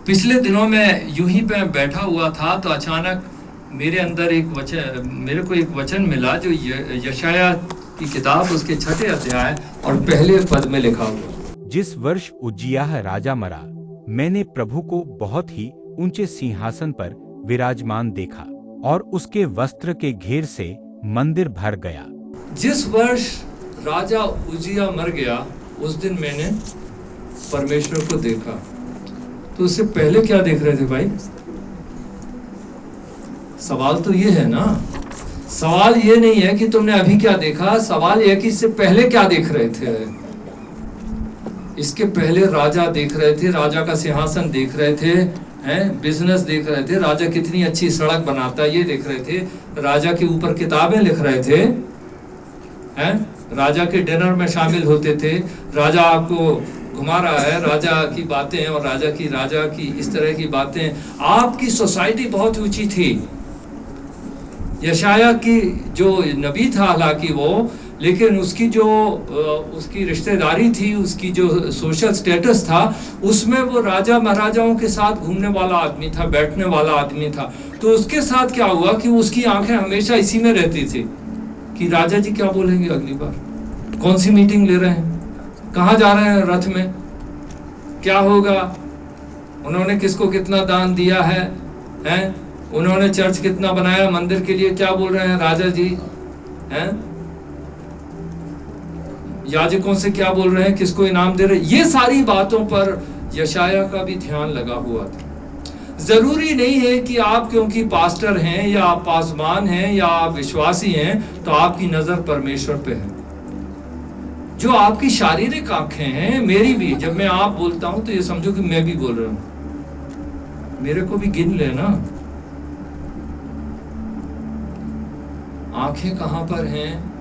पिछले दिनों में यूं ही पे बैठा हुआ था तो अचानक मेरे अंदर मेरे को एक वचन मिला जो यशाया की किताब उसके 6 अध्याय और पहले पद में लिखा हुआ। जिस वर्ष उज्जियाह राजा मरा, मैंने प्रभु को बहुत ही ऊंचे सिंहासन पर विराजमान देखा और उसके वस्त्र के घेर से मंदिर भर गया। जिस वर्ष राजा उज्जियाह मर गया उस दिन मैंने परमेश्वर को देखा। तो उससे पहले क्या देख रहे थे भाई? सवाल तो ये है ना, सवाल ये नहीं है कि तुमने अभी क्या देखा, सवाल यह कि इससे पहले क्या देख रहे थे। इसके पहले राजा देख रहे थे, राजा का सिंहासन देख रहे थे, हैं, बिजनेस देख रहे थे, राजा कितनी अच्छी सड़क बनाता है ये देख रहे थे, राजा के ऊपर किताबें लिख रहे थे, हैं, राजा के डिनर में शामिल होते थे, राजा आपको घुमा रहा है, राजा की बातें और राजा की इस तरह की बातें। आपकी सोसाइटी बहुत ऊंची थी। यशाया की जो नबी था हालांकि वो, लेकिन उसकी जो उसकी रिश्तेदारी थी, उसकी जो सोशल स्टेटस था, उसमें वो राजा महाराजाओं के साथ घूमने वाला आदमी था, बैठने वाला आदमी था। तो उसके साथ क्या हुआ कि उसकी आंखें हमेशा इसी में रहती थी कि राजा जी क्या बोलेंगे अगली बार, कौन सी मीटिंग ले रहे हैं, कहाँ जा रहे हैं रथ में, क्या होगा, उन्होंने किसको कितना दान दिया है, हैं, उन्होंने चर्च कितना बनाया मंदिर के लिए, क्या बोल रहे हैं राजा जी, हैं, याजकों से क्या बोल रहे हैं, किसको इनाम दे रहे हैं। ये सारी बातों पर यशाया का भी ध्यान लगा हुआ था। जरूरी नहीं है कि आप क्योंकि पास्टर हैं या आप पासवान हैं या आप विश्वासी हैं तो आपकी नजर परमेश्वर पे है। जो आपकी शारीरिक आंखें हैं, मेरी भी, जब मैं आप बोलता हूं तो ये समझो कि मैं भी बोल रहा हूं, मेरे को भी गिन लेना। आंखें कहां पर हैं?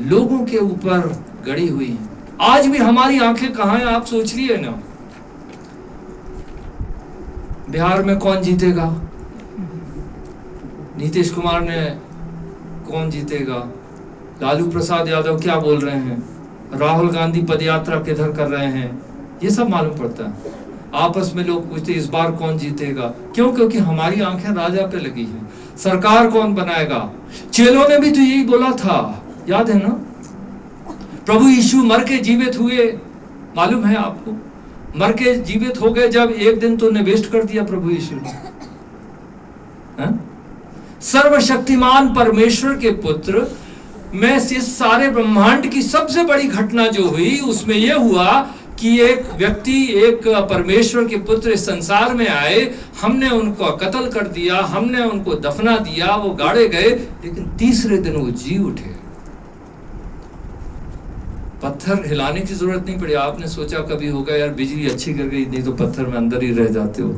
लोगों के ऊपर गड़ी हुई हैं। आज भी हमारी आंखें कहां हैं आप सोच लिए ना। बिहार में कौन जीतेगा? नीतीश कुमार ने कौन जीतेगा? लालू प्रसाद यादव क्या बोल रहे हैं? राहुल गांधी पदयात्रा किधर कर रहे हैं? ये सब मालूम पड़ता है। आपस में लोग पूछते इस बार कौन जीतेगा। क्यों? क्योंकि हमारी आंखें राजा पे लगी हैं। सरकार कौन बनाएगा? चेलों ने भी तो यही बोला था, याद है ना? प्रभु यीशु मर के जीवित हुए, मालूम है आपको? मर के जीवित हो गए जब एक दिन तो वेस्ट कर दिया प्रभु यीशु ने। सर्वशक्तिमान परमेश्वर के पुत्र में इस सारे ब्रह्मांड की सबसे बड़ी घटना जो हुई उसमें यह हुआ कि एक व्यक्ति, एक परमेश्वर के पुत्र इस संसार में आए, हमने उनको कत्ल कर दिया, हमने उनको दफना दिया, वो गाड़े गए, लेकिन तीसरे दिन वो जी उठे। पत्थर हिलाने की जरूरत नहीं पड़ी। आपने सोचा कभी होगा यार बिजली अच्छी गिर गई, नहीं तो पत्थर में अंदर ही रह जाते हो।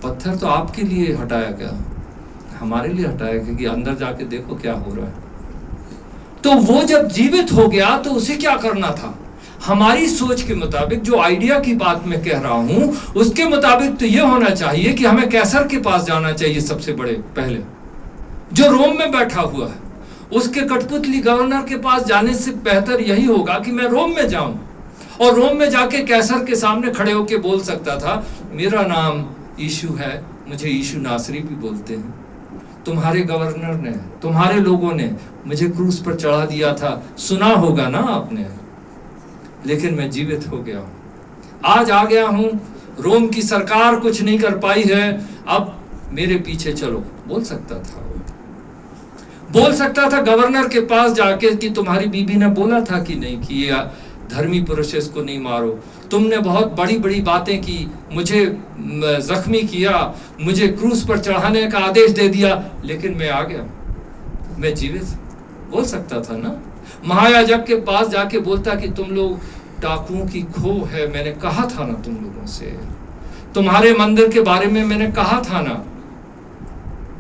पत्थर तो आपके लिए हटाया गया, हमारे लिए हटाया गया कि अंदर जाके देखो क्या हो रहा है। तो वो जब जीवित हो गया तो उसे क्या करना था? हमारी सोच के मुताबिक, जो आइडिया की बात मैं कह रहा हूं उसके मुताबिक तो यह होना चाहिए कि हमें कैसर के पास जाना चाहिए सबसे बड़े पहले, जो रोम में बैठा हुआ है। उसके कठपुतली गवर्नर के पास जाने से बेहतर यही होगा कि मैं रोम में जाऊं और रोम में जाके कैसर के सामने खड़े होकर बोल सकता था, मेरा नाम यीशु है, मुझे यीशु नासरी भी बोलते हैं, तुम्हारे गवर्नर ने, तुम्हारे लोगों ने मुझे क्रूस पर चढ़ा दिया था, सुना होगा ना आपने, लेकिन मैं जीवित हो गया हूं, आज आ गया हूं, रोम की सरकार कुछ नहीं कर पाई है, अब मेरे पीछे चलो। बोल सकता था, बोल सकता था गवर्नर के पास जाके कि तुम्हारी बीबी ने बोला था कि नहीं कि ये धर्मी पुरुष इसको नहीं मारो, तुमने बहुत बड़ी बड़ी बातें की, मुझे जख्मी किया, मुझे क्रूस पर चढ़ाने का आदेश दे दिया, लेकिन मैं आ गया, मैं जीवित। बोल सकता था ना। महायाजक के पास जाके बोलता कि तुम लोग डाकुओं की खो है, मैंने कहा था ना तुम लोगों से, तुम्हारे मंदिर के बारे में मैंने कहा था ना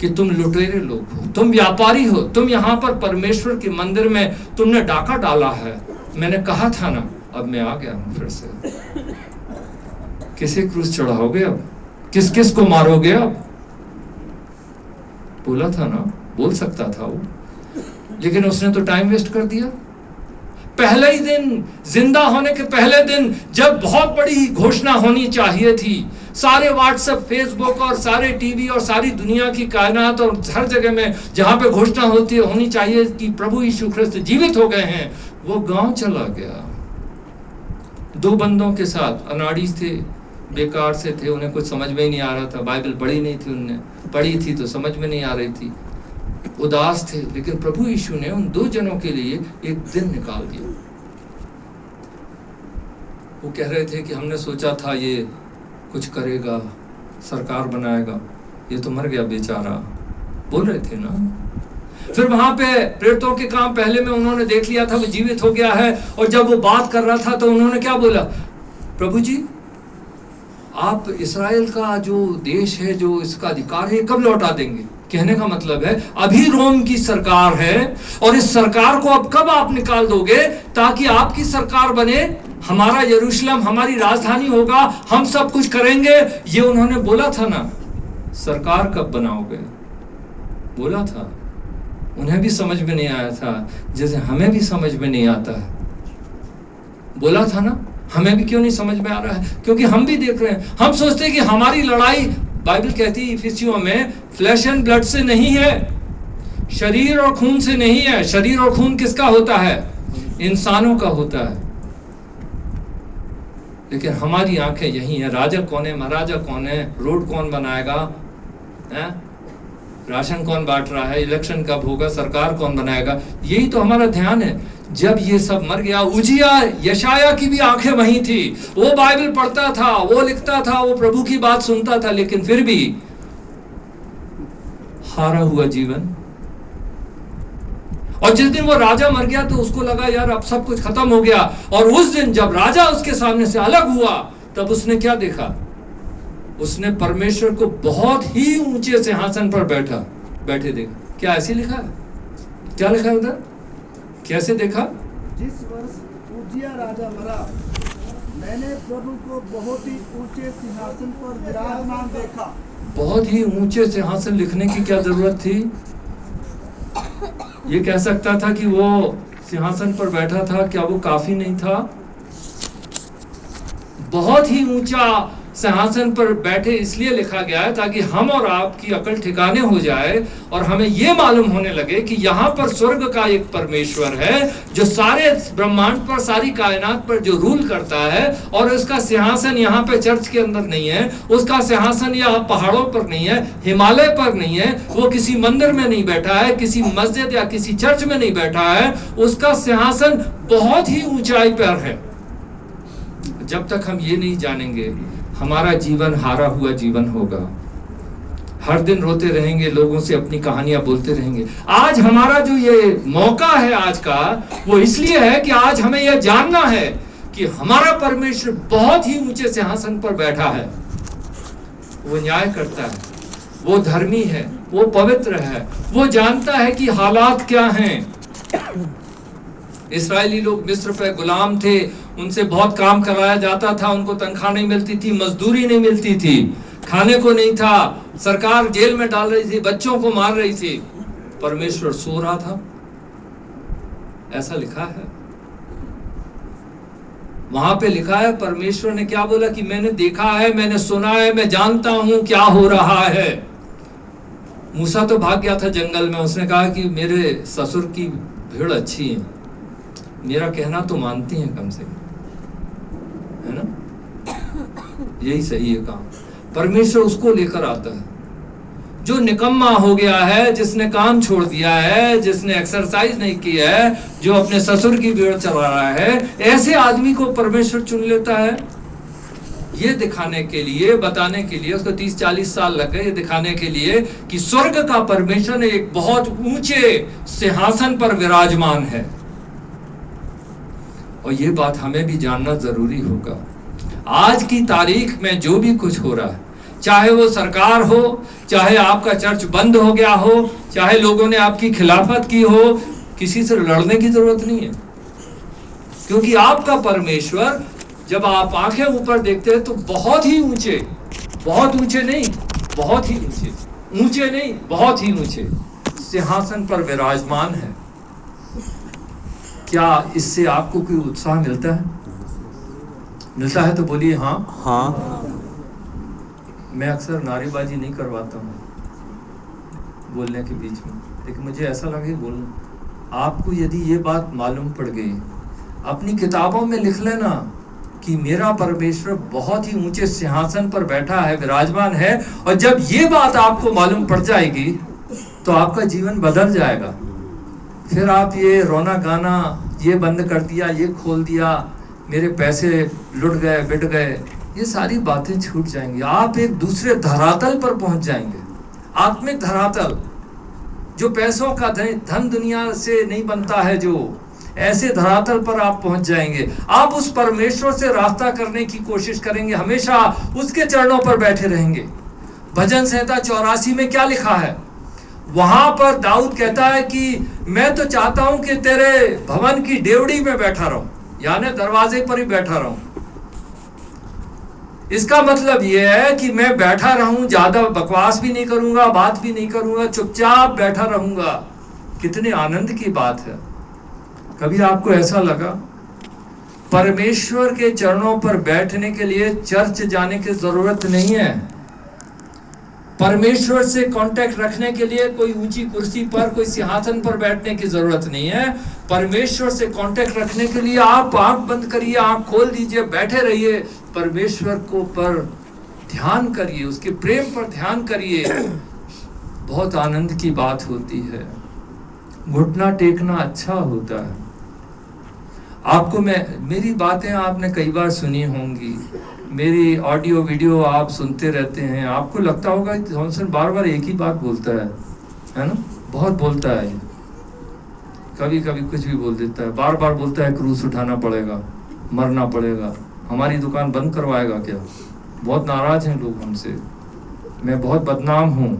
कि तुम लुटेरे लोग हो, तुम व्यापारी हो, तुम यहाँ पर परमेश्वर के मंदिर में तुमने डाका डाला है, मैंने कहा था ना। अब मैं आ गया हूं फिर से। किसे क्रूस चढ़ाओगे अब? किस किस को मारोगे अब? बोला था ना, बोल सकता था वो, लेकिन उसने तो टाइम वेस्ट कर दिया। पहले ही दिन, जिंदा होने के पहले दिन, जब बहुत बड़ी घोषणा होनी चाहिए थी, सारे व्हाट्सएप, फेसबुक और सारे टीवी और सारी दुनिया की कायनात और हर जगह में जहां पे घोषणा होनी चाहिए कि प्रभु यीशु ख्रिस्त जीवित हो गए हैं, वो गांव चला गया। 2 बंदों के साथ, अनाड़ी थे, बेकार से थे, उन्हें कुछ समझ में ही नहीं आ रहा था, बाइबल पढ़ी नहीं थी, उनने पढ़ी थी तो समझ में नहीं आ रही थी, उदास थे, लेकिन प्रभु यीशु ने उन 2 जनों के लिए एक दिन निकाल दिया। वो कह रहे थे कि हमने सोचा था ये कुछ करेगा, सरकार बनाएगा, ये तो मर गया बेचारा, बोल रहे थे ना। फिर वहां पे प्रेरितों के काम पहले में उन्होंने देख लिया था, वो जीवित हो गया है, और जब वो बात कर रहा था तो उन्होंने क्या बोला, प्रभु जी आप इस्राएल का जो देश है, जो इसका अधिकार है, कब लौटा देंगे? कहने का मतलब है अभी रोम की सरकार है और इस सरकार को अब कब आप निकाल दोगे ताकि आपकी सरकार बने, हमारा यरूशलेम हमारी राजधानी होगा, हम सब कुछ करेंगे। ये उन्होंने बोला था ना, सरकार कब बनाओगे, बोला था। उन्हें भी समझ में नहीं आया था, जैसे हमें भी समझ में नहीं आता है। बोला था ना, हमें भी क्यों नहीं समझ में आ रहा है? क्योंकि हम भी देख रहे हैं, हम सोचते हैं कि हमारी लड़ाई, बाइबल कहती है इफिसियों में, फ्लैश एंड ब्लड से नहीं है, शरीर और खून से नहीं है। शरीर और खून किसका होता है? इंसानों का होता है। लेकिन हमारी आंखें यही है, राजा कौन है, महाराजा कौन है, रोड कौन बनाएगा, राशन कौन बांट रहा है, इलेक्शन कब होगा, सरकार कौन बनाएगा, यही तो हमारा ध्यान है। जब ये सब मर गया, उजिया, यशाया की भी आंखें वहीं थी, वो बाइबल पढ़ता था, वो लिखता था, वो प्रभु की बात सुनता था, लेकिन फिर भी हारा हुआ जीवन। और जिस दिन वो राजा मर गया तो उसको लगा यार अब सब कुछ खत्म हो गया, और उस दिन जब राजा उसके सामने से अलग हुआ तब उसने क्या देखा? उसने परमेश्वर को बहुत ही ऊंचे सिंहासन पर बैठे देखा। क्या ऐसे लिखा है? क्या लिखा है उधर? कैसे देखा? जिस वर्ष उजिया राजा मरा, मैंने प्रभु को बहुत ही ऊंचे सिंहासन पर विराजमान देखा। बहुत ही ऊंचे सिंहासन लिखने की क्या जरूरत थी? ये कह सकता था कि वो सिंहासन पर बैठा था, क्या वो काफी नहीं था? बहुत ही ऊंचा सिंहासन पर बैठे इसलिए लिखा गया है ताकि हम और आपकी अकल ठिकाने हो जाए और हमें यह मालूम होने लगे कि यहाँ पर स्वर्ग का एक परमेश्वर है जो सारे ब्रह्मांड पर, सारी कायनात पर जो रूल करता है, और उसका सिंहासन यहाँ पे चर्च के अंदर नहीं है, उसका सिंहासन यहाँ पहाड़ों पर नहीं है, हिमालय पर नहीं है, वो किसी मंदिर में नहीं बैठा है, किसी मस्जिद या किसी चर्च में नहीं बैठा है, उसका सिंहासन बहुत ही ऊंचाई पर है। जब तक हम ये नहीं जानेंगे, हमारा जीवन हारा हुआ जीवन होगा। हर दिन रोते रहेंगे, लोगों से अपनी कहानियां बोलते रहेंगे। आज हमारा जो ये मौका है आज का, वो इसलिए है कि आज हमें यह जानना है कि हमारा परमेश्वर बहुत ही ऊंचे सिंहासन पर बैठा है। वो न्याय करता है, वो धर्मी है, वो पवित्र है, वो जानता है कि हालात क्या हैं। इस्राएली लोग मिस्र पे गुलाम थे, उनसे बहुत काम कराया जाता था, उनको तनख्वाह नहीं मिलती थी, मजदूरी नहीं मिलती थी, खाने को नहीं था, सरकार जेल में डाल रही थी, बच्चों को मार रही थी, परमेश्वर सो रहा था, ऐसा लिखा है। वहां पे लिखा है, परमेश्वर ने क्या बोला कि मैंने देखा है, मैंने सुना है, मैं जानता हूं क्या हो रहा है। मूसा तो भाग गया था जंगल में, उसने कहा कि मेरे ससुर की भीड़ अच्छी है, मेरा कहना तो मानती हैं कम से कम, है ना? यही सही है काम। परमेश्वर उसको लेकर आता है जो निकम्मा हो गया है, जिसने काम छोड़ दिया है, जिसने एक्सरसाइज नहीं की है, जो अपने ससुर की भीड़ चला रहा है, ऐसे आदमी को परमेश्वर चुन लेता है। ये दिखाने के लिए, बताने के लिए, उसको 30-40 साल लग गए ये दिखाने के लिए कि स्वर्ग का परमेश्वर एक बहुत ऊंचे सिंहासन पर विराजमान है। और ये बात हमें भी जानना जरूरी होगा। आज की तारीख में जो भी कुछ हो रहा है, चाहे वो सरकार हो, चाहे आपका चर्च बंद हो गया हो, चाहे लोगों ने आपकी खिलाफत की हो, किसी से लड़ने की जरूरत नहीं है, क्योंकि आपका परमेश्वर, जब आप आंखें ऊपर देखते हैं तो बहुत ही ऊंचे, बहुत ऊंचे नहीं, बहुत ही ऊंचे, ऊंचे नहीं, बहुत ही ऊंचे सिंहासन पर विराजमान है। क्या इससे आपको कोई उत्साह मिलता है? मिलता है तो बोलिए हाँ। हाँ। मैं अक्सर नारेबाजी नहीं करवाता हूँ बोलने के बीच में, लेकिन मुझे ऐसा लगे बोलना। आपको यदि ये बात मालूम पड़ गई, अपनी किताबों में लिख लेना कि मेरा परमेश्वर बहुत ही ऊंचे सिंहासन पर बैठा है, विराजमान है, और जब ये बात आपको मालूम पड़ जाएगी तो आपका जीवन बदल जाएगा। फिर आप ये रोना गाना, ये बंद कर दिया, ये खोल दिया, मेरे पैसे लुट गए, बिट गए, ये सारी बातें छूट जाएंगी। आप एक दूसरे धरातल पर पहुंच जाएंगे, आत्मिक धरातल, जो पैसों का धन दुनिया से नहीं बनता है, जो ऐसे धरातल पर आप पहुंच जाएंगे। आप उस परमेश्वर से रास्ता करने की कोशिश करेंगे, हमेशा उसके चरणों पर बैठे रहेंगे। भजन संहिता 84 में क्या लिखा है? वहां पर दाऊद कहता है कि मैं तो चाहता हूं कि तेरे भवन की डेवड़ी में बैठा रहूं, यानी दरवाजे पर ही बैठा रहूं। इसका मतलब यह है कि मैं बैठा रहूं, ज्यादा बकवास भी नहीं करूंगा, बात भी नहीं करूंगा, चुपचाप बैठा रहूंगा। कितने आनंद की बात है। कभी आपको ऐसा लगा? परमेश्वर के चरणों पर बैठने के लिए चर्च जाने की जरूरत नहीं है। परमेश्वर से कांटेक्ट रखने के लिए कोई ऊंची कुर्सी पर, कोई सिंहासन पर बैठने की जरूरत नहीं है। परमेश्वर से कांटेक्ट रखने के लिए आप आंख बंद करिए, आंख खोल दीजिए, बैठे रहिए, परमेश्वर को पर ध्यान करिए, उसके प्रेम पर ध्यान करिए। बहुत आनंद की बात होती है। घुटना टेकना अच्छा होता है। आपको मेरी बातें आपने कई बार सुनी होंगी, मेरी ऑडियो वीडियो आप सुनते रहते हैं। आपको लगता होगा कि थॉमसन बार बार एक ही बात बोलता है ना? बहुत बोलता है, कभी कभी कुछ भी बोल देता है, बार बार बोलता है क्रूस उठाना पड़ेगा, मरना पड़ेगा, हमारी दुकान बंद करवाएगा क्या? बहुत नाराज हैं लोग हमसे, मैं बहुत बदनाम हूँ।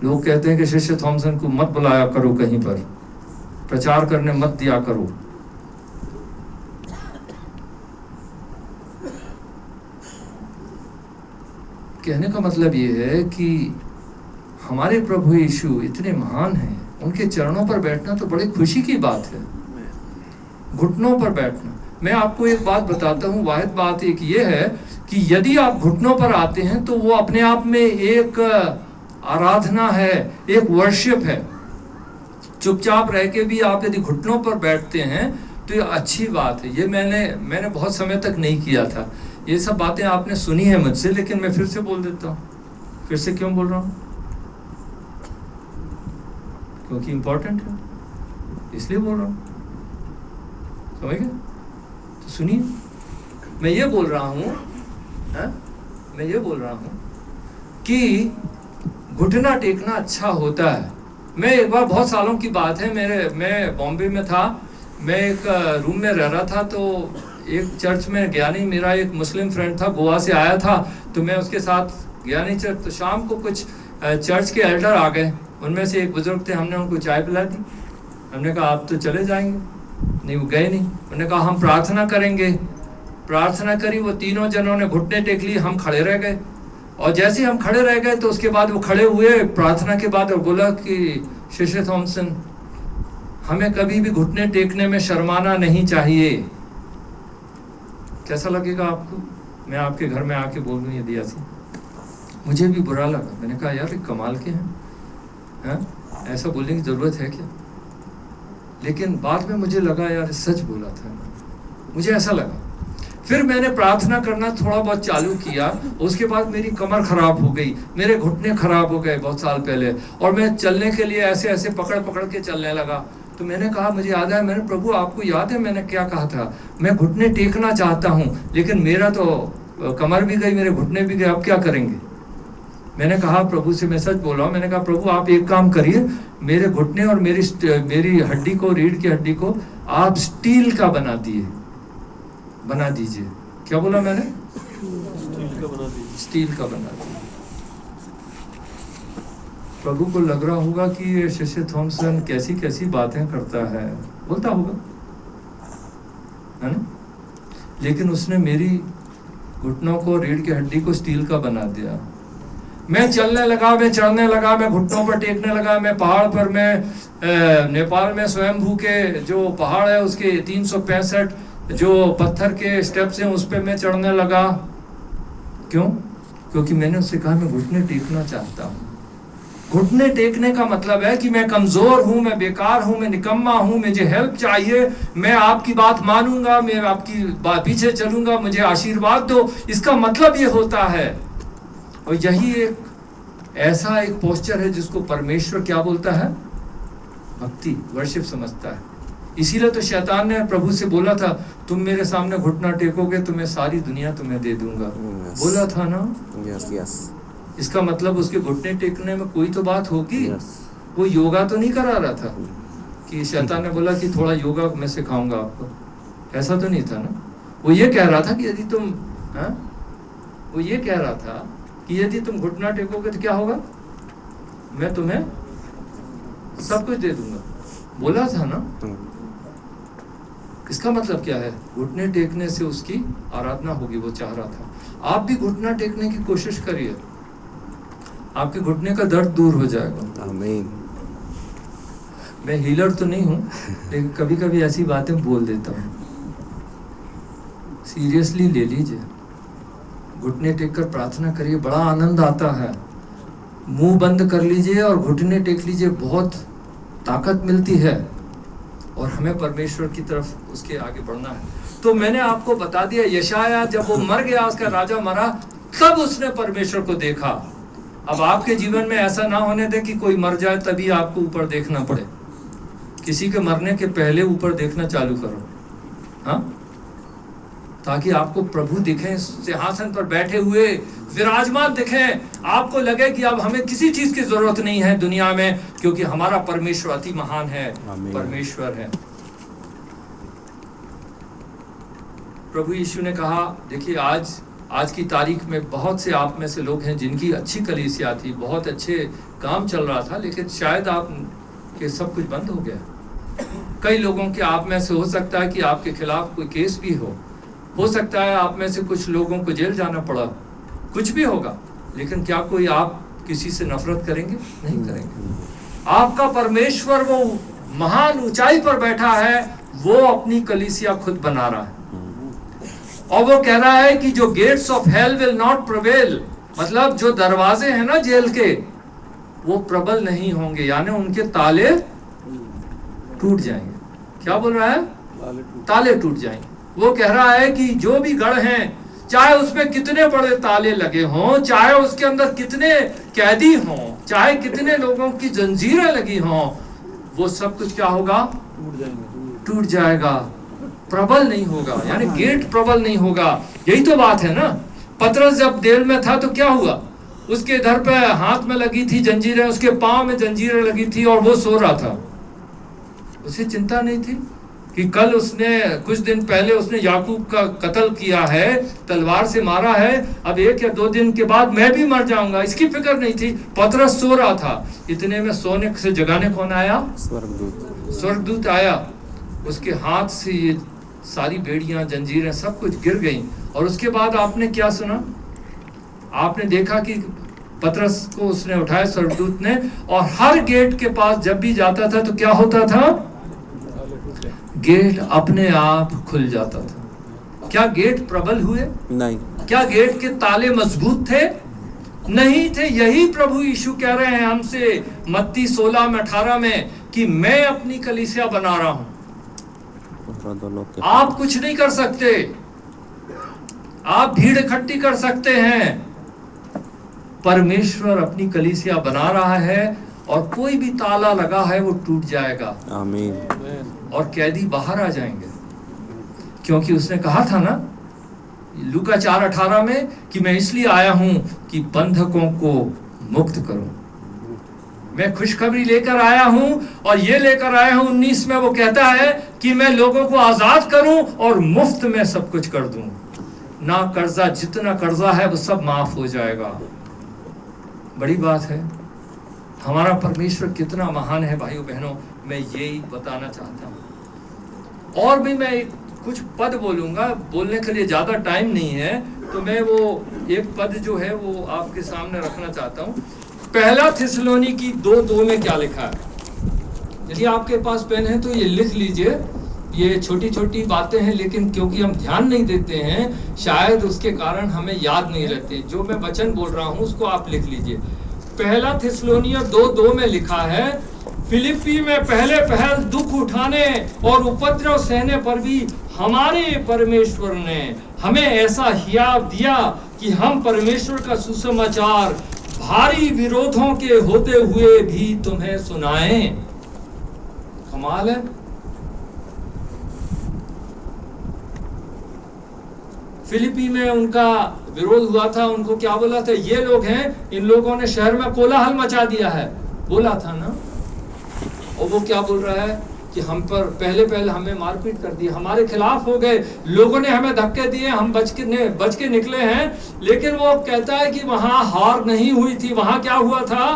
लोग कहते हैं कि शिष्य थॉमसन को मत बुलाया करो, कहीं पर प्रचार करने मत दिया करो। कहने का मतलब ये है कि हमारे प्रभु यीशु इतने महान हैं, उनके चरणों पर बैठना तो बड़ी खुशी की बात है। घुटनों पर बैठना, मैं आपको एक बात बताता हूँ, वाहिद बात एक ये है कि यदि आप घुटनों पर आते हैं तो वो अपने आप में एक आराधना है, एक वर्शिप है। चुपचाप रह के भी आप यदि घुटनों पर बैठते हैं तो ये अच्छी बात है। ये मैंने बहुत समय तक नहीं किया था। ये सब बातें आपने सुनी है मुझसे, लेकिन मैं फिर से बोल देता हूँ। फिर से क्यों बोल रहा हूँ? क्योंकि इंपॉर्टेंट है, इसलिए बोल रहा हूँ। समझ गए? तो सुनिए, मैं ये बोल रहा हूँ, मैं ये बोल रहा हूँ कि घुटना टेकना अच्छा होता है। मैं एक बार, बहुत सालों की बात है, मैं बॉम्बे में था, मैं एक रूम में रह रहा था, तो एक चर्च में गया नहीं, मेरा एक मुस्लिम फ्रेंड था, गोवा से आया था, तो मैं उसके साथ गया नहीं चर्च। तो शाम को कुछ चर्च के एल्डर आ गए, उनमें से एक बुजुर्ग थे, हमने उनको चाय पिला दी। हमने कहा आप तो चले जाएंगे, नहीं वो गए नहीं। उन्होंने कहा हम प्रार्थना करेंगे। प्रार्थना करी, वो तीनों जनों ने घुटने टेक लिए, हम खड़े रह गए। और जैसे हम खड़े रह गए तो उसके बाद वो खड़े हुए प्रार्थना के बाद और बोला कि शिष्य थॉमसन, हमें कभी भी घुटने टेकने में शर्माना नहीं चाहिए। कैसा लगेगा आपको? मैं आपके घर में आके बोल दूं यदि ऐसी? मुझे भी बुरा लगा। मैंने कहा यार कमाल के हैं, ऐसा बोलने की ज़रूरत है क्या? लेकिन बाद में मुझे लगा यार सच बोला था, मुझे ऐसा लगा। फिर मैंने प्रार्थना करना थोड़ा बहुत चालू किया। उसके बाद मेरी कमर खराब हो गई, मेरे घुटने खराब हो गए बहुत साल पहले, और मैं चलने के लिए ऐसे ऐसे पकड़ पकड़ के चलने लगा। तो मैंने कहा, मुझे याद है, मैंने प्रभु आपको याद है मैंने क्या कहा था? मैं घुटने टेकना चाहता हूँ, लेकिन मेरा तो कमर भी गई, मेरे घुटने भी गए, अब क्या करेंगे? मैंने कहा प्रभु से, मैं सच बोल रहा हूँ, मैंने कहा प्रभु आप एक काम करिए, मेरे घुटने और मेरी हड्डी को, रीढ़ की हड्डी को आप स्टील का बना दीजिए। क्या बोला मैंने? स्टील का बना दीजिए। प्रभु को लग रहा होगा कि ये शिष्य थॉमसन कैसी कैसी बातें करता है, बोलता होगा, है ना? लेकिन उसने मेरी घुटनों को, रीढ़ की हड्डी को स्टील का बना दिया। मैं चलने लगा, मैं चढ़ने लगा, मैं घुटनों पर टेकने लगा, मैं पहाड़ पर, मैं नेपाल में स्वयंभू के जो पहाड़ है उसके 365 जो पत्थर के स्टेप्स हैं उस पर मैं चढ़ने लगा। क्यों? क्योंकि मैंने उससे कहा मैं घुटने टेकना चाहता हूँ। घुटने टेकने का मतलब है कि मैं कमजोर हूं, मैं बेकार हूं, मैं निकम्मा हूं, मुझे हेल्प चाहिए, मैं आपकी बात मानूंगा, मैं आपकी बात पीछे चलूंगा, मुझे आशीर्वाद दो। इसका मतलब ये होता है। और यही एक ऐसा एक पोस्चर है जिसको परमेश्वर क्या बोलता है? भक्ति, वर्शिप समझता है। इसीलिए तो शैतान ने प्रभु से बोला था, तुम मेरे सामने घुटना टेकोगे तो मैं सारी दुनिया तुम्हें दे दूंगा। बोला था ना? यस। इसका मतलब उसके घुटने टेकने में कोई तो बात होगी। वो योगा तो नहीं करा रहा था कि शैतान ने बोला कि थोड़ा योगा मैं सिखाऊंगा आपको, ऐसा तो नहीं था ना। वो ये कह रहा था कि यदि तुम वो ये कह रहा था कि यदि तुम घुटना टेकोगे तो क्या होगा? मैं तुम्हें सब कुछ दे दूंगा। बोला था ना। इसका मतलब क्या है? घुटने टेकने से उसकी आराधना होगी, वो चाह रहा था। आप भी घुटना टेकने की कोशिश करिए, आपके घुटने का दर्द दूर हो जाएगा। आमीन। मैं हीलर तो नहीं हूं, लेकिन कभी कभी ऐसी बातें बोल देता हूं। सीरियसली ले लीजिए, घुटने टेक कर प्रार्थना करिए, बड़ा आनंद आता है। मुंह बंद कर लीजिए और घुटने टेक लीजिए, बहुत ताकत मिलती है और हमें परमेश्वर की तरफ उसके आगे बढ़ना है। तो मैंने आपको बता दिया, यशाया जब वो मर गया, उसका राजा मरा, तब उसने परमेश्वर को देखा। अब आपके जीवन में ऐसा ना होने दे कि कोई मर जाए तभी आपको ऊपर देखना पड़े। किसी के मरने के पहले ऊपर देखना चालू करो, हाँ, ताकि आपको प्रभु दिखें, सिंहासन पर बैठे हुए विराजमान दिखें। आपको लगे कि अब हमें किसी चीज की जरूरत नहीं है दुनिया में, क्योंकि हमारा परमेश्वर अति महान है, परमेश्वर है। प्रभु यीशु ने कहा, देखिए आज की तारीख में बहुत से आप में से लोग हैं जिनकी अच्छी कलीसिया थी, बहुत अच्छे काम चल रहा था, लेकिन शायद आप के सब कुछ बंद हो गया। कई लोगों के आप में से हो सकता है कि आपके खिलाफ कोई केस भी हो सकता है आप में से कुछ लोगों को जेल जाना पड़ा, कुछ भी होगा, लेकिन क्या कोई आप किसी से नफरत करेंगे? नहीं करेंगे। आपका परमेश्वर वो महान ऊंचाई पर बैठा है, वो अपनी कलीसिया खुद बना रहा है और वो कह रहा है कि जो gates of hell will not prevail, मतलब जो दरवाजे हैं ना जेल के, वो प्रबल नहीं होंगे, यानी उनके ताले टूट जाएंगे। क्या बोल रहा है? ताले टूट जाएंगे। वो कह रहा है कि जो भी गढ़ हैं, चाहे उसमें कितने बड़े ताले लगे हों, चाहे उसके अंदर कितने कैदी हों, चाहे कितने लोगों की जंजीरें लगी हों, वो सब कुछ क्या होगा? टूट जाएगा, प्रबल नहीं होगा, यानी गेट प्रबल नहीं होगा। यही तो बात है ना। पतरस जब जेल में था तो क्या हुआ? उसके इधर पे हाथ में लगी थी जंजीरें, उसके पांव में जंजीरें लगी थी और वो सो रहा था। उसे चिंता नहीं थी कि कल उसने, कुछ दिन पहले उसने याकूब का कत्ल किया है, तलवार से मारा है, अब 1 या 2 दिन के बाद मैं भी मर जाऊंगा, इसकी फिक्र नहीं थी। पतरस सो रहा था, इतने में सोने से जगाने कौन आया? स्वर्गदूत आया। उसके हाथ से ये सारी बेड़ियां, जंजीरें सब कुछ गिर गईं। और उसके बाद आपने क्या सुना? आपने देखा कि पतरस को उसने उठाया स्वर्गदूत ने, और हर गेट के पास जब भी जाता था तो क्या होता था? गेट अपने आप खुल जाता था। क्या गेट प्रबल हुए? नहीं। क्या गेट के ताले मजबूत थे? नहीं थे। यही प्रभु यीशु कह रहे हैं हमसे मत्ती 16 में 18 में कि मैं अपनी कलीसिया बना रहा हूं। आप कुछ नहीं कर सकते, आप भीड़ इकट्ठी कर सकते हैं, परमेश्वर अपनी कलीसिया बना रहा है और कोई भी ताला लगा है वो टूट जाएगा। आमीन। और कैदी बाहर आ जाएंगे, क्योंकि उसने कहा था ना लूका 4:18 में कि मैं इसलिए आया हूं कि बंधकों को मुक्त करूं। मैं खुशखबरी लेकर आया हूं, और ये लेकर आया हूं 19 में वो कहता है कि मैं लोगों को आजाद करूं और मुफ्त में सब कुछ कर दूं। ना कर्जा, जितना कर्जा है वो सब माफ हो जाएगा। बड़ी बात है। हमारा परमेश्वर कितना महान है भाइयों बहनों, मैं यही बताना चाहता हूं। और भी मैं कुछ पद बोलूंगा, बोलने के लिए ज्यादा टाइम नहीं है, तो मैं वो एक पद जो है वो आपके सामने रखना चाहता हूँ। पहला थिस्सलुनीकी 2:2 में क्या लिखा है? यदि आपके पास पेन है तो ये लिख लीजिए। ये छोटी छोटी बातें हैं, लेकिन क्योंकि हम ध्यान नहीं देते हैं शायद उसके कारण हमें याद नहीं रहते। जो मैं वचन बोल रहा हूँ उसको आप लिख लीजिए। पहला थिस्सलुनिया 2:2 में लिखा है, फिलिप्पी में पहले पहल दुख उठाने और उपद्रव सहने पर भी हमारे परमेश्वर ने हमें ऐसा हियाव दिया कि हम परमेश्वर का सुसमाचार भारी विरोधों के होते हुए भी तुम्हें सुनाएं। कमाल है। फिलिपी में उनका विरोध हुआ था, उनको क्या बोला था? ये लोग हैं, इन लोगों ने शहर में कोलाहल मचा दिया है, बोला था ना। और वो क्या बोल रहा है कि हम पर पहले हमें मारपीट कर दी, हमारे खिलाफ हो गए, लोगों ने हमें धक्के दिए, हम बच के निकले हैं। लेकिन वो कहता है कि वहां हार नहीं हुई थी, वहां क्या हुआ था?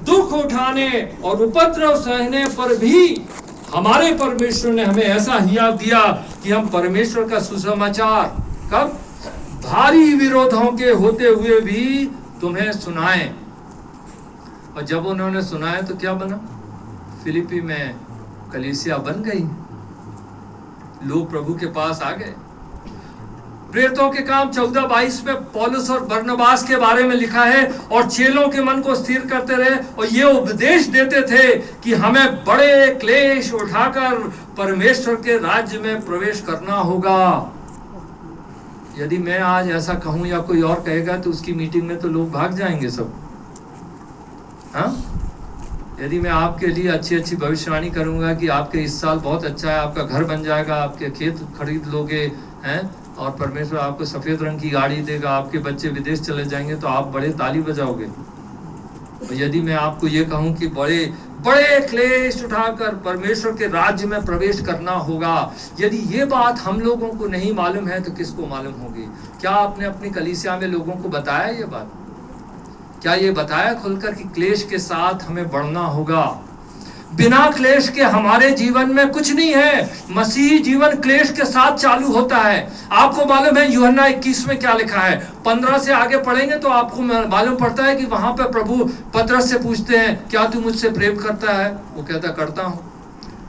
दुख उठाने और उपद्रव सहने पर भी हमारे परमेश्वर ने हमें ऐसा हियाव दिया कि हम परमेश्वर का सुसमाचार कब? भारी विरोधों के होते हुए भी तुम्हें सुनाएं। और जब उन्होंने सुनाया तो क्या बना? फिलिपी में कलीसिया बन गई, लोग प्रभु के पास आ गए। प्रेरितों के काम 14:22 में पौलुस और बरनबास के बारे में लिखा है, और चेलों के मन को स्थिर करते रहे और ये उपदेश देते थे कि हमें बड़े क्लेश उठाकर परमेश्वर के राज्य में प्रवेश करना होगा। यदि मैं आज ऐसा कहूं या कोई और कहेगा तो उसकी मीटिंग में तो लोग भाग जाएंगे सब। हाँ, यदि मैं आपके लिए अच्छी भविष्यवाणी करूंगा कि आपके इस साल बहुत अच्छा है, आपका घर बन जाएगा, आपके खेत खरीद लोगे हैं, और परमेश्वर आपको सफेद रंग की गाड़ी देगा, आपके बच्चे विदेश चले जाएंगे, तो आप बड़े ताली बजाओगे। और यदि मैं आपको ये कहूं कि बड़े क्लेश उठाकर परमेश्वर के राज्य में प्रवेश करना होगा, यदि ये बात हम लोगों को नहीं मालूम है तो किसको मालूम होगी? क्या आपने अपनी कलीसिया में लोगों को बताया ये बात? क्या ये बताया खुलकर कि क्लेश के साथ हमें बढ़ना होगा? बिना क्लेश के हमारे जीवन में कुछ नहीं है। मसीही जीवन क्लेश के साथ चालू होता है। आपको मालूम है यूहन्ना 21 में क्या लिखा है? 15 से आगे पढ़ेंगे तो आपको मालूम पड़ता है कि वहां पर प्रभु पतरस से पूछते हैं, क्या तू मुझसे प्रेम करता है? वो कहता करता हूं।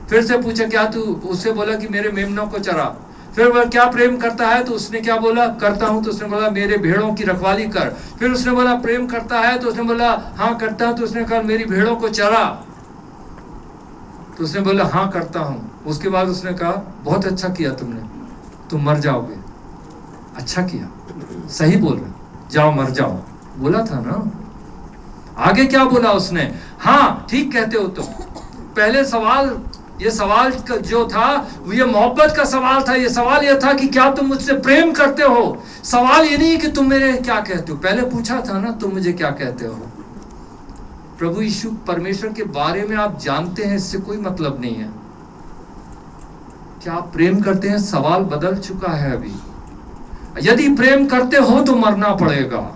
फिर से पूछा, क्या तू? उससे बोला कि मेरे मेमनों को चरा। फिर वह क्या प्रेम करता है? तो उसने क्या बोला? करता हूं। तो उसने बोला मेरे भेड़ों की रखवाली कर। फिर उसने बोला प्रेम करता है? तो उसने बोला हाँ करता हूं। तो उसने कहा मेरी भेड़ों को चरा। तो उसने बोला हाँ करता हूं। उसके बाद उसने कहा बहुत अच्छा किया तुमने, तुम मर जाओगे। अच्छा किया, सही बोल रहे, जाओ मर जाओ, बोला था ना। आगे क्या बोला उसने? हाँ ठीक कहते हो तुम। पहले सवाल, ये सवाल जो था ये मोहब्बत का सवाल था। ये सवाल ये था कि क्या तुम मुझसे प्रेम करते हो? सवाल ये नहीं कि तुम मेरे क्या कहते हो। पहले पूछा था ना तुम मुझे क्या कहते हो। प्रभु यीशु परमेश्वर के बारे में आप जानते हैं, इससे कोई मतलब नहीं है। क्या आप प्रेम करते हैं? सवाल बदल चुका है अभी। यदि प्रेम करते हो तो मरना पड़ेगा।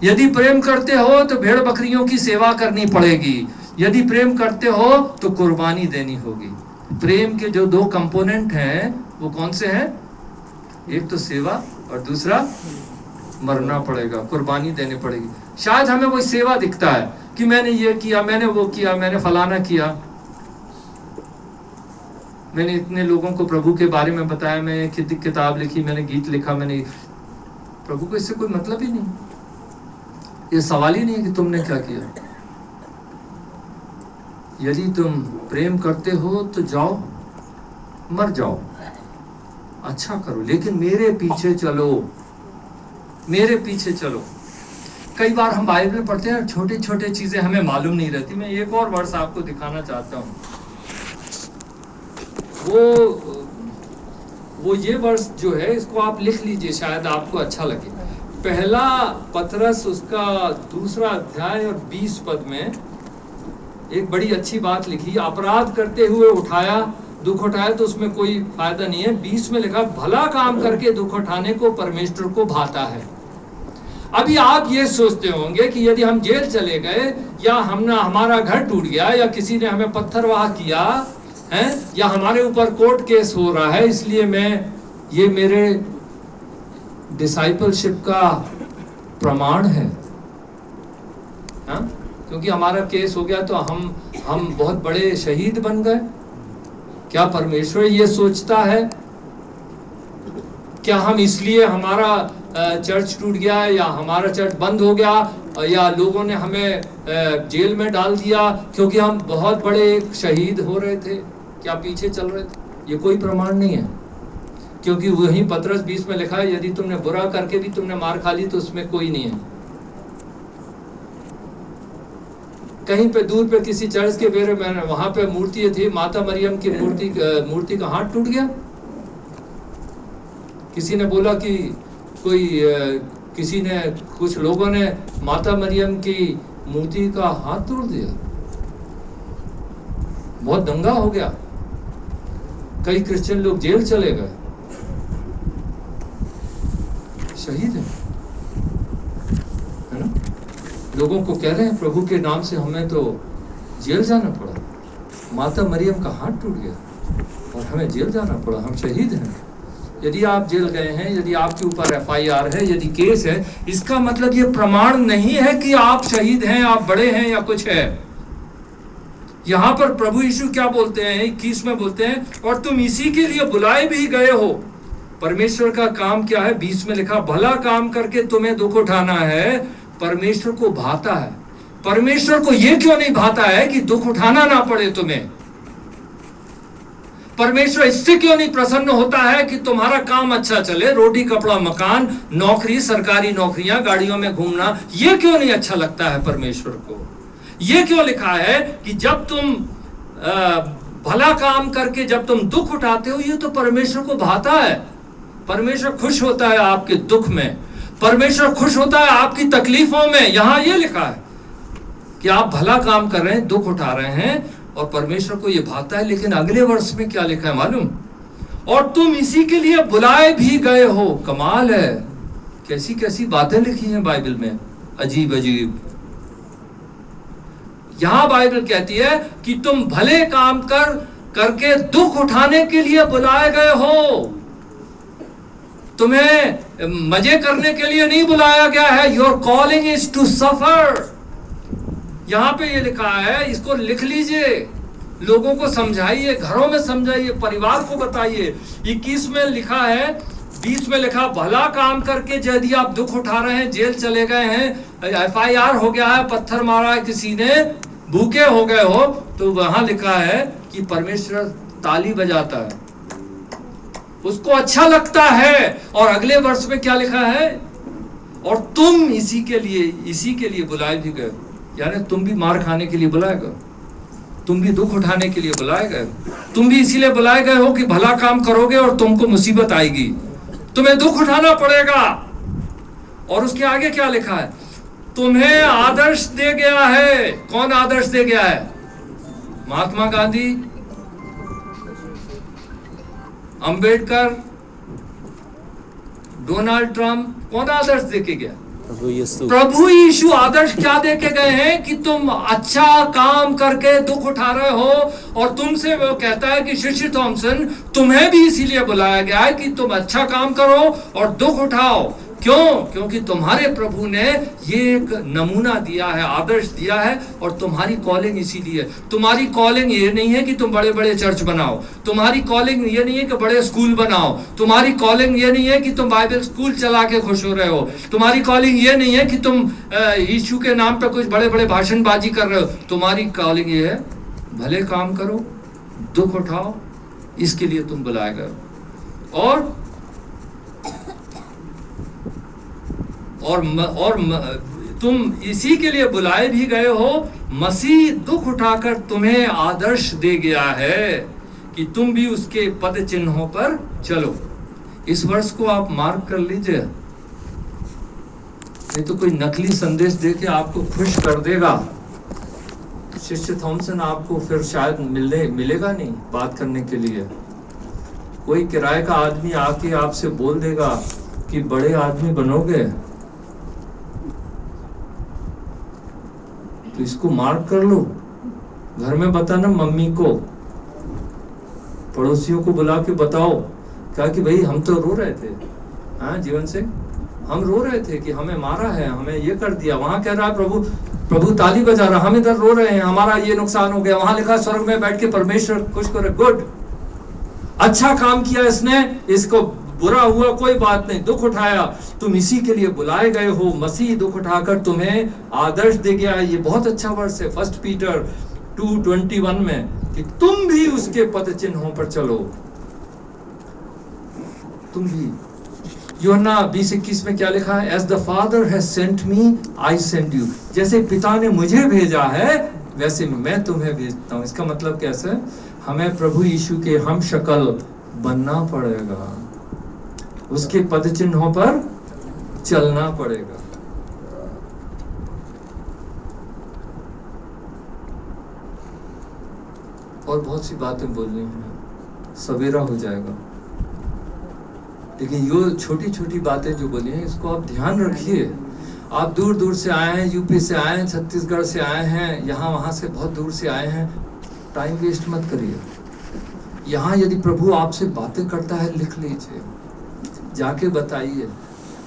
यदि प्रेम करते हो तो भेड़ बकरियों की सेवा करनी पड़ेगी। यदि प्रेम करते हो तो कुर्बानी देनी होगी। प्रेम के जो 2 कंपोनेंट हैं वो कौन से हैं? एक तो सेवा और दूसरा मरना पड़ेगा, कुर्बानी देनी पड़ेगी। शायद हमें वो सेवा दिखता है कि मैंने ये किया, मैंने वो किया, मैंने फलाना किया, मैंने इतने लोगों को प्रभु के बारे में बताया, मैंने किताब लिखी, मैंने गीत लिखा, मैंने। प्रभु को इससे कोई मतलब ही नहीं। ये सवाल ही नहीं है कि तुमने क्या किया। यदि तुम प्रेम करते हो तो जाओ मर जाओ, अच्छा करो, लेकिन मेरे पीछे चलो, मेरे पीछे चलो। कई बार हम बाइबल में पढ़ते हैं, छोटी छोटी चीजें हमें मालूम नहीं रहती। मैं एक और वर्ष आपको दिखाना चाहता हूँ। वो ये वर्ष जो है इसको आप लिख लीजिए, शायद आपको अच्छा लगे। पहला पतरस उसका 2 अध्याय और 20 पद में एक बड़ी अच्छी बात लिखी। अपराध करते हुए उठाया, दुख उठाया तो उसमें कोई फायदा नहीं है। 20 में लिखा भला काम करके दुख उठाने को परमेश्वर को भाता है। अभी आप ये सोचते होंगे कि यदि हम जेल चले गए या हमारा घर टूट गया या किसी ने हमें पत्थरवाह किया है या हमारे ऊपर कोर्ट केस हो रहा है, इसलिए मैं ये मेरे डिसाइपलशिप का प्रमाण है। हाँ, क्योंकि हमारा केस हो गया तो हम बहुत बड़े शहीद बन गए। क्या परमेश्वर ये सोचता है? क्या हम इसलिए हमारा चर्च टूट गया या हमारा चर्च बंद हो गया या लोगों ने हमें जेल में डाल दिया क्योंकि हम बहुत बड़े शहीद हो रहे थे, क्या पीछे चल रहे थे? ये कोई प्रमाण नहीं है, क्योंकि वही पतरस 20 में लिखा है, यदि तुमने बुरा करके भी तुमने मार खा ली तो उसमें कोई नहीं है। कहीं पे दूर पे किसी चर्च के बेरे में वहां पे मूर्ति थी, माता मरियम की मूर्ति का हाथ टूट गया। किसी ने बोला कि कुछ लोगों ने माता मरियम की मूर्ति का हाथ तोड़ दिया। बहुत दंगा हो गया, कई क्रिश्चियन लोग जेल चले गए, शहीद है ना? लोगों को कह रहे हैं प्रभु के नाम से हमें तो जेल जाना पड़ा, माता मरियम का हाथ टूट गया और हमें जेल जाना पड़ा, हम शहीद हैं। यदि आप जेल गए हैं, यदि आपके ऊपर FIR है, यदि केस है, इसका मतलब ये प्रमाण नहीं है कि आप शहीद हैं, आप बड़े हैं या कुछ है। यहां पर प्रभु यीशु क्या बोलते हैं? 21 में बोलते हैं, और तुम इसी के लिए बुलाए भी गए हो। परमेश्वर का काम क्या है? 20 में लिखा, भला काम करके तुम्हें दुख उठाना है। परमेश्वर को भाता है। परमेश्वर को यह क्यों नहीं भाता है कि दुख उठाना ना पड़े तुम्हें? परमेश्वर इससे क्यों नहीं प्रसन्न होता है कि तुम्हारा काम अच्छा चले, रोटी कपड़ा मकान, नौकरी, सरकारी नौकरियां, गाड़ियों में घूमना, ये क्यों नहीं अच्छा लगता है परमेश्वर को? ये क्यों लिखा है कि जब तुम भला काम करके जब तुम दुख उठाते हो, ये तो परमेश्वर को भाता है। परमेश्वर खुश होता है आपके दुख में, परमेश्वर खुश होता है आपकी तकलीफों में। यहां ये लिखा है कि आप भला काम कर रहे हैं, दुख उठा रहे हैं और परमेश्वर को ये भाता है। लेकिन अगले वर्ष में क्या लिखा है मालूम? और तुम इसी के लिए बुलाए भी गए हो। कमाल है, कैसी कैसी बातें लिखी हैं बाइबल में, अजीब अजीब। यहां बाइबल कहती है कि तुम भले काम करके दुख उठाने के लिए बुलाए गए हो। तुम्हें मजे करने के लिए नहीं बुलाया गया है। Your calling is to suffer. यहां पे ये लिखा है, इसको लिख लीजिए, लोगों को समझाइए, घरों में समझाइए, परिवार को बताइए। 21 में लिखा है, 20 में लिखा, भला काम करके यदि आप दुख उठा रहे हैं, जेल चले गए हैं, FIR हो गया है, पत्थर मारा है किसी ने, भूखे हो गए हो, तो वहां लिखा है कि परमेश्वर ताली बजाता है, उसको अच्छा लगता है। और अगले वर्ष में क्या लिखा है? और तुम इसी के लिए बुलाए भी गए। यानी तुम भी मार खाने के लिए बुलाए गए, तुम भी दुख उठाने के लिए बुलाए गए, तुम भी इसीलिए बुलाए गए हो कि भला काम करोगे और तुमको मुसीबत आएगी, तुम्हें दुख उठाना पड़ेगा। और उसके आगे क्या लिखा है? तुम्हें आदर्श दे गया है। कौन आदर्श दे गया है? महात्मा गांधी, अंबेडकर, डोनाल्ड ट्रंप, कौन आदर्श दे के गया? प्रभु यीशु आदर्श क्या दे के गए हैं कि तुम अच्छा काम करके दुख उठा रहे हो। और तुमसे वो कहता है कि शिष्य थॉमसन, तुम्हें भी इसीलिए बुलाया गया है कि तुम अच्छा काम करो और दुख उठाओ। क्यों? क्योंकि तुम्हारे प्रभु ने ये एक नमूना दिया है, आदर्श दिया है। और तुम्हारी कॉलिंग इसीलिए, तुम्हारी कॉलिंग ये नहीं है कि तुम बड़े बड़े चर्च बनाओ, तुम्हारी कॉलिंग ये नहीं है कि बड़े स्कूल बनाओ, तुम्हारी कॉलिंग ये नहीं है कि तुम बाइबल स्कूल चला के खुश हो रहे हो, तुम्हारी कॉलिंग ये नहीं है कि तुम यीशु के नाम पे कुछ बड़े बड़े भाषणबाजी कर रहे हो। तुम्हारी कॉलिंग ये है, भले काम करो, दुख उठाओ, इसके लिए तुम बुलाए गए। और तुम इसी के लिए बुलाए भी गए हो। मसीह दुख उठाकर तुम्हें आदर्श दे गया है कि तुम भी उसके पद चिन्हों पर चलो। इस वर्ष को आप मार्क कर लीजिए, नहीं तो कोई नकली संदेश देके आपको खुश कर देगा। शिष्य थॉमसन आपको फिर शायद मिलेगा नहीं बात करने के लिए। कोई किराए का आदमी आके आपसे बोल देगा कि बड़े आदमी बनोगे, तो इसको मार्क कर लो। घर में बताना, मम्मी को, पड़ोसियों को बुला के बताओ क्या कि भाई हम तो रो रहे थे, हाँ, जीवन से हम रो रहे थे कि हमें मारा है, हमें ये कर दिया। वहां कह रहा है प्रभु ताली बजा रहा, हम इधर रो रहे हैं, हमारा ये नुकसान हो गया। वहां लिखा स्वर्ग में बैठ के परमेश्वर खुश करे, गुड, अच्छा काम किया इसने, इसको बुरा हुआ कोई बात नहीं, दुख उठाया, तुम इसी के लिए बुलाए गए हो। मसीह दुख उठाकर तुम्हें आदर्श दे गया। ये बहुत अच्छा वर्ष है 1 पीटर 2:21 में कि तुम भी उसके पद चिन्हों पर चलो। तुम भी। यूहन्ना 20:21 में क्या लिखा है? As the Father has sent me, I send you। जैसे पिता ने मुझे भेजा है वैसे मैं तुम्हें भेजता हूं। इसका मतलब कैसे? हमें प्रभु यीशु के हम शक्ल बनना पड़ेगा, उसके पद चिन्हों पर चलना पड़ेगा। और बहुत सी बातें बोलनी हैं, सवेरा हो जाएगा, लेकिन ये छोटी छोटी बातें जो बोली हैं इसको आप ध्यान रखिए। आप दूर दूर से आए हैं, यूपी से आए हैं, छत्तीसगढ़ से आए हैं, यहाँ वहाँ से बहुत दूर से आए हैं, टाइम वेस्ट मत करिए। यहाँ यदि प्रभु आपसे बातें करता है लिख लीजिए, जाके बताइए।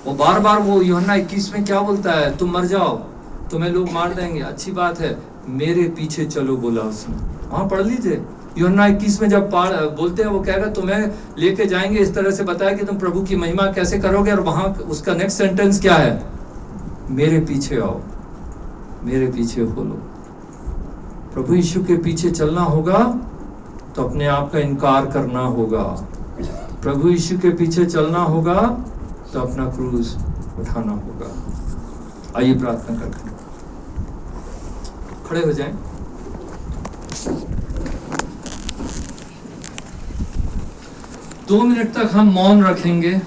वो बार बार वो यूहन्ना 21 में क्या बोलता है? तुम मर जाओ, तुम्हें लोग मार देंगे, अच्छी बात है, मेरे पीछे चलो बोला उसने। वहाँ पढ़ लीजिए यूहन्ना 21 में जब बोलते हैं, वो कहेगा तुम्हें लेके जाएंगे, इस तरह से बताया कि तुम प्रभु की महिमा कैसे करोगे। और वहाँ उसका नेक्स्ट सेंटेंस क्या है? मेरे पीछे आओ, मेरे पीछे हो लो। प्रभु यीशु के पीछे चलना होगा तो अपने आप का इनकार करना होगा। प्रभु यीशु के पीछे चलना होगा तो अपना क्रूज उठाना होगा। आइए प्रार्थना करते हैं, खड़े हो जाएं। दो मिनट तक हम मौन रखेंगे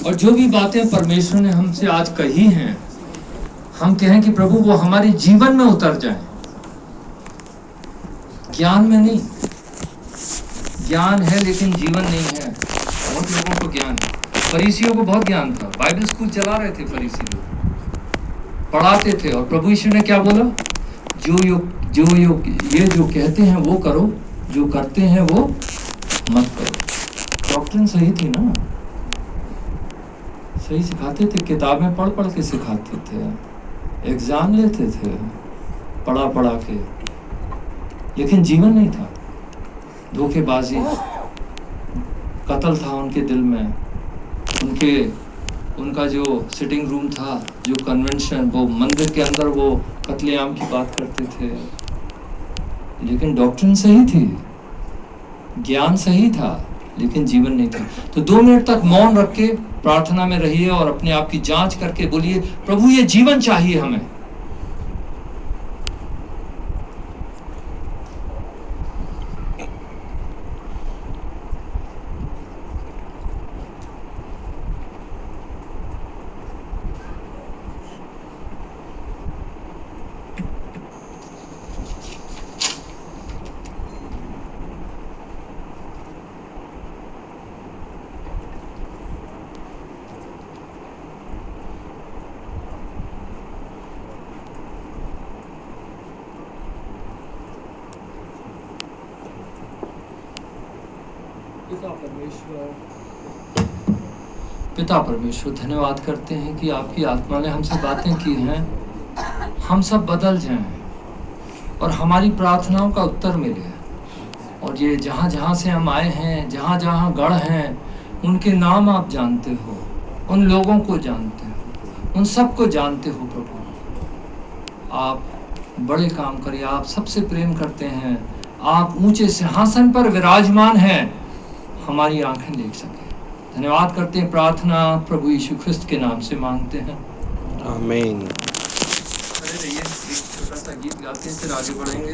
और जो भी बातें परमेश्वर ने हमसे आज कही हैं, हम कहें कि प्रभु वो हमारे जीवन में उतर जाएं, ज्ञान में नहीं। ज्ञान है लेकिन जीवन नहीं है। बहुत लोगों को ज्ञान है, फरीसियों को बहुत ज्ञान था, बाइबल स्कूल चला रहे थे फरीसी लोग, पढ़ाते थे। और प्रभु यीशु ने क्या बोला? ये जो कहते हैं वो करो, जो करते हैं वो मत करो। डॉक्ट्रिन सही थी ना, सही सिखाते थे, किताबें पढ़ पढ़ के सिखाते थे, एग्जाम लेते थे पढ़ा पढ़ा के, लेकिन जीवन नहीं था। धोखेबाजी, कत्ल था उनके दिल में। उनका जो सिटिंग रूम था, जो कन्वेंशन, वो मंदिर के अंदर वो कत्लेआम की बात करते थे, लेकिन डॉक्ट्रिन सही थी, ज्ञान सही था, लेकिन जीवन नहीं था। तो 2 मिनट तक मौन रख के प्रार्थना में रहिए और अपने आप की जांच करके बोलिए, प्रभु ये जीवन चाहिए हमें। पिता परमेश्वर, धन्यवाद करते हैं कि आपकी आत्मा ने हमसे बातें की हैं, हम सब बदल जाएं और हमारी प्रार्थनाओं का उत्तर मिले। और ये जहाँ जहाँ से हम आए हैं, जहाँ जहाँ गढ़ हैं, उनके नाम आप जानते हो, उन लोगों को जानते हो, उन सबको जानते हो। प्रभु आप बड़े काम करिए, आप सबसे प्रेम करते हैं, आप ऊंचे सिंहासन पर विराजमान हैं, हमारी आंखें देख सके। धन्यवाद करते हैं, प्रार्थना प्रभु यीशु ख्रिस्त के नाम से मांगते हैं, आमीन। खड़े रहिए, एक छोटा सा गीत गाते हैं फिर आगे बढ़ेंगे।